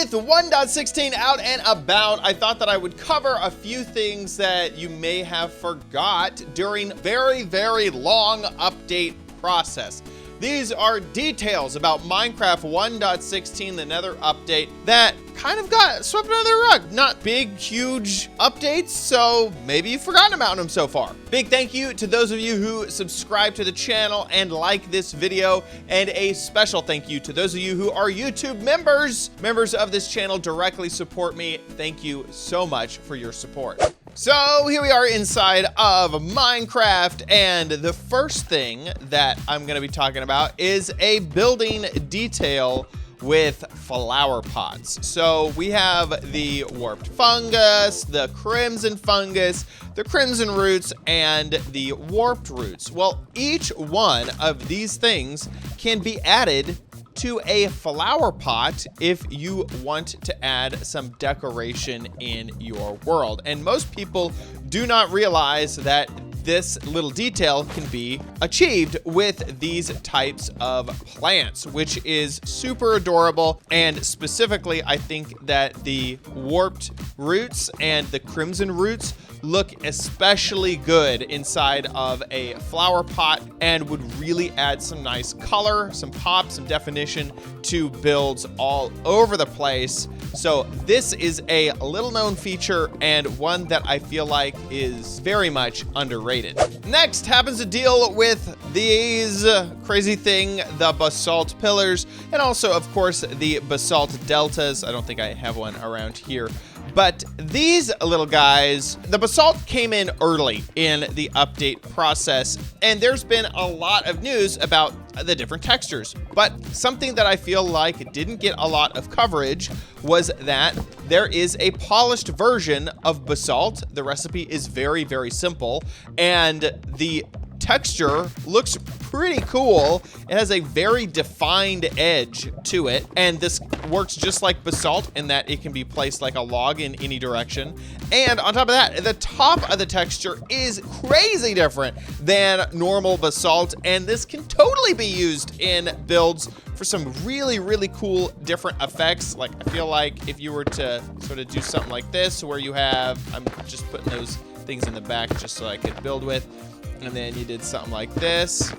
With 1.16 out and about, I thought that I would cover a few things that you may have forgot during very long update process. These are details about Minecraft 1.16, the Nether update, that kind of got swept under the rug. Not big, huge updates, so maybe you've forgotten about them so far. Big thank you to those of you who subscribe to the channel and like this video, and a special thank you to those of you who are YouTube members. Members of this channel directly support me. Thank you so much for your support. So here we are inside of Minecraft, and the first thing that I'm gonna be talking about is a building detail with flower pots. So we have the warped fungus, the crimson fungus, the crimson roots, and the warped roots. Well, each one of these things can be added to a flower pot if you want to add some decoration in your world. And most people do not realize that this little detail can be achieved with these types of plants, which is super adorable. And specifically, I think that the warped roots and the crimson roots look especially good inside of a flower pot and would really add some nice color, some pop, some definition to builds all over the place. So this is a little known feature and one that I feel like is very much underrated. Next happens to deal with these crazy thing, the basalt pillars, and also of course the basalt deltas. I don't think I have one around here. But these little guys, the basalt came in early in the update process, and there's been a lot of news about the different textures. But something that I feel like didn't get a lot of coverage was that there is a polished version of basalt. The recipe is very simple, and the texture looks pretty cool. It has a very defined edge to it, and this works just like basalt in that it can be placed like a log in any direction. And on top of that, the top of the texture is crazy different than normal basalt, and this can totally be used in builds for some really cool different effects. Like, I feel like if you were to sort of do something like this, where you have, I'm just putting those things in the back just so I could build with, and then you did something like this,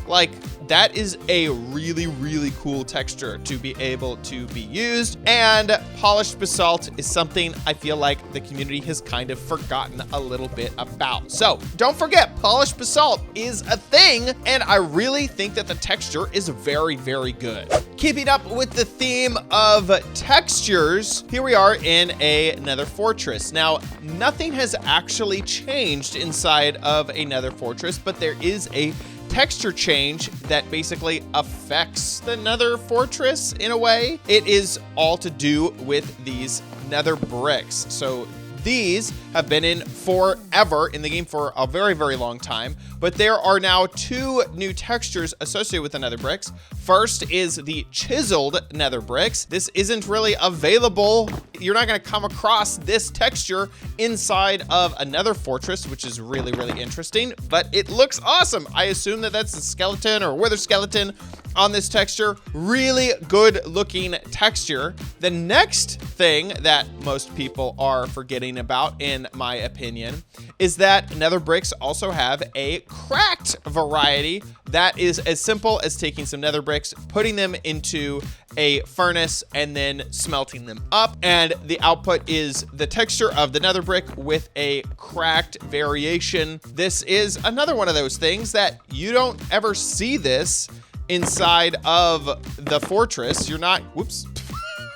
like that is a really cool texture to be able to be used. And polished basalt is something I feel like the community has kind of forgotten a little bit about. So don't forget, polished basalt is a thing, and I really think that the texture is very good. Keeping up with the theme of textures, here we are in a nether fortress. Now, nothing has actually changed inside of a nether fortress, but there is a texture change that basically affects the nether fortress in a way. It is all to do with these nether bricks. So these have been in forever in the game, for a very long time, but there are now two new textures associated with the nether bricks. First is the chiseled nether bricks. This isn't really available. You're not going to come across this texture inside of a nether fortress, which is really interesting, but it looks awesome. I assume that that's a skeleton or wither skeleton on this texture. Really good looking texture. The next thing that most people are forgetting about, in my opinion, is that nether bricks also have a cracked variety that is as simple as taking some nether bricks, putting them into a furnace, and then smelting them up, and the output is the texture of the nether brick with a cracked variation. This is another one of those things that you don't ever see this inside of the fortress. You're not, whoops,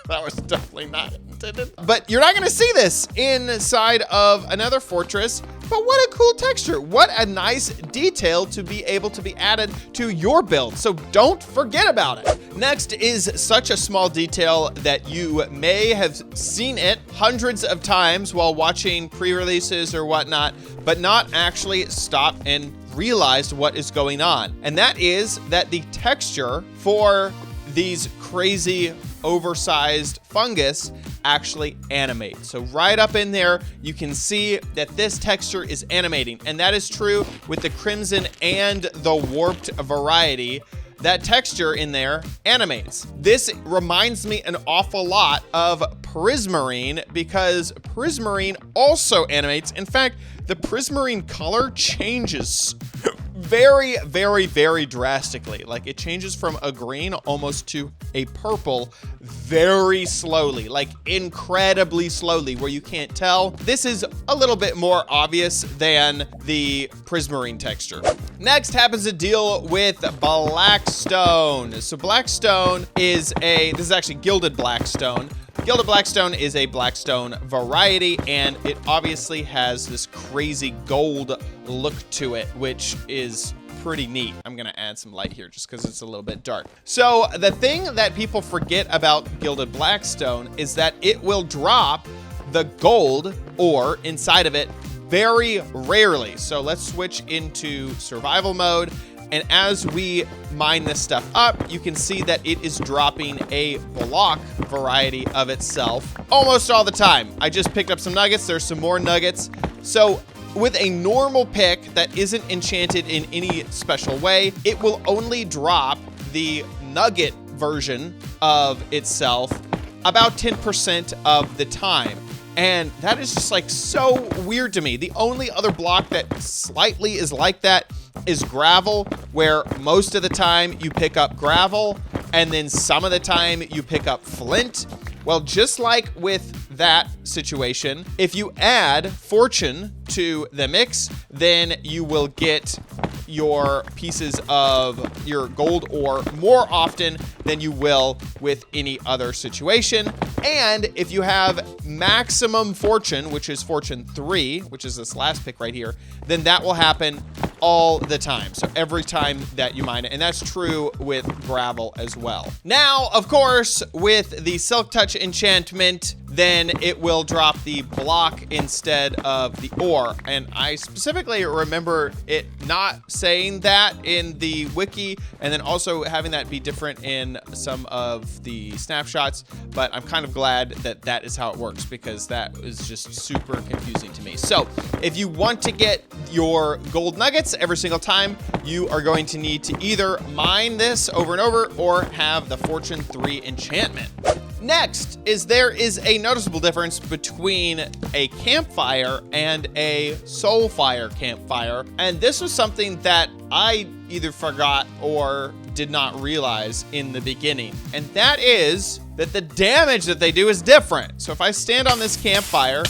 that was definitely not intended. But you're not gonna see this inside of another fortress. But what a cool texture. What a nice detail to be able to be added to your build. So don't forget about it. Next is such a small detail that you may have seen it hundreds of times while watching pre-releases or whatnot, but not actually stop and realized what is going on. And that is that the texture for these crazy oversized fungus actually animate. So right up in there, you can see that this texture is animating, and that is true with the crimson and the warped variety. that texture in there animates. This reminds me an awful lot of prismarine because prismarine also animates. In fact, the prismarine color changes very, very, very drastically. Like it changes from a green almost to a purple very slowly, like incredibly slowly, where you can't tell. This is a little bit more obvious than the prismarine texture. Next happens to deal with Blackstone. So Blackstone is this is actually Gilded Blackstone. Gilded Blackstone is a Blackstone variety, and it obviously has this crazy gold look to it, which is pretty neat. I'm gonna add some light here just because it's a little bit dark. So the thing that people forget about Gilded Blackstone is that it will drop the gold ore inside of it very rarely. So let's switch into survival mode. And as we mine this stuff up, you can see that it is dropping a block variety of itself almost all the time. I just picked up some nuggets. There's some more nuggets. So with a normal pick that isn't enchanted in any special way, it will only drop the nugget version of itself about 10% of the time. And that is just like so weird to me. The only other block that slightly is like that is gravel, where most of the time you pick up gravel and then some of the time you pick up flint. Well, just like with that situation, if you add fortune to the mix, then you will get your pieces of your gold ore more often than you will with any other situation. And if you have maximum fortune, which is fortune 3, which is this last pick right here, then that will happen all the time. So every time that you mine it, and that's true with gravel as well. Now, of course, with the Silk Touch enchantment, then it will drop the block instead of the ore. And I specifically remember it not saying that in the wiki, and then also having that be different in some of the snapshots. But I'm kind of glad that that is how it works, because that is just super confusing to me. So if you want to get your gold nuggets every single time, you are going to need to either mine this over and over or have the Fortune 3 enchantment. Next there is a noticeable difference between a campfire and a Soulfire campfire. And this was something that I either forgot or did not realize in the beginning. And that is that the damage that they do is different. So if I stand on this campfire,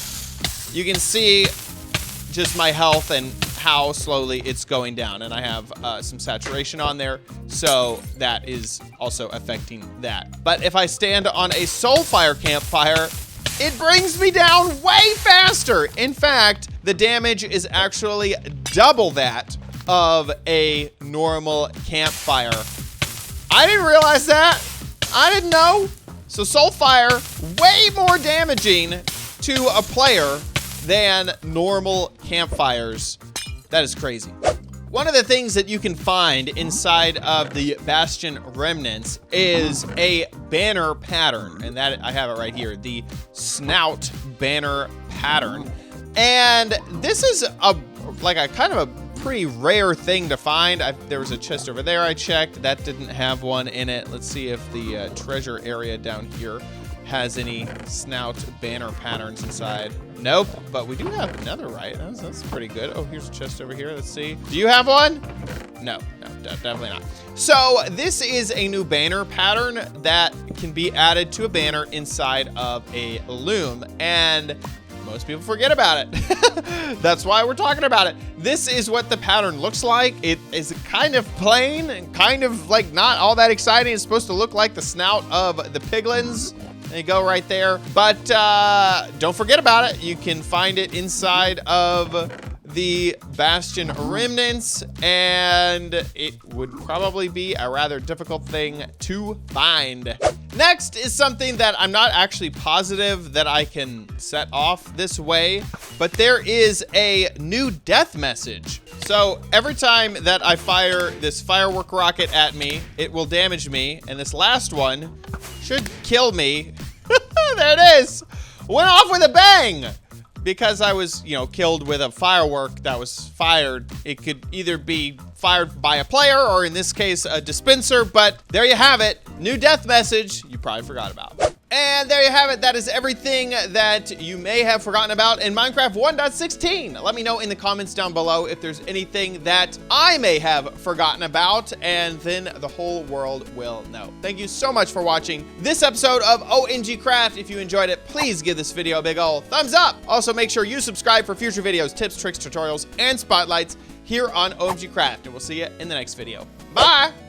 you can see just my health and how slowly it's going down. And I have some saturation on there, so that is also affecting that. But if I stand on a Soulfire campfire, it brings me down way faster. In fact, the damage is actually double that of a normal campfire. I didn't realize that. I didn't know. So Soulfire, way more damaging to a player than normal campfires. That is crazy. One of the things that you can find inside of the Bastion Remnants is a banner pattern, and that I have it right here, the snout banner pattern. And this is a kind of a pretty rare thing to find. There was a chest over there I checked that didn't have one in it. Let's see if the treasure area down here has any snout banner patterns inside. Nope, but we do have netherite. That's pretty good. Oh, here's a chest over here. Let's see. Do you have one? No, definitely not. So this is a new banner pattern that can be added to a banner inside of a loom, and most people forget about it. That's why we're talking about it. This is what the pattern looks like. It is kind of plain and kind of like not all that exciting. It's supposed to look like the snout of the piglins. There you go right there. But don't forget about it. You can find it inside of the Bastion Remnants, and it would probably be a rather difficult thing to find. Next is something that I'm not actually positive that I can set off this way, but there is a new death message. So every time that I fire this firework rocket at me, it will damage me, and this last one should kill me. There it is. Went off with a bang. Because I was, killed with a firework that was fired. It could either be fired by a player, or in this case, a dispenser. But there you have it. New death message you probably forgot about. And there you have it. That is everything that you may have forgotten about in Minecraft 1.16. Let me know in the comments down below if there's anything that I may have forgotten about, and then the whole world will know. Thank you so much for watching this episode of OMG Craft. If you enjoyed it, please give this video a big ol' thumbs up. Also, make sure you subscribe for future videos, tips, tricks, tutorials, and spotlights here on OMG Craft. And we'll see you in the next video. Bye!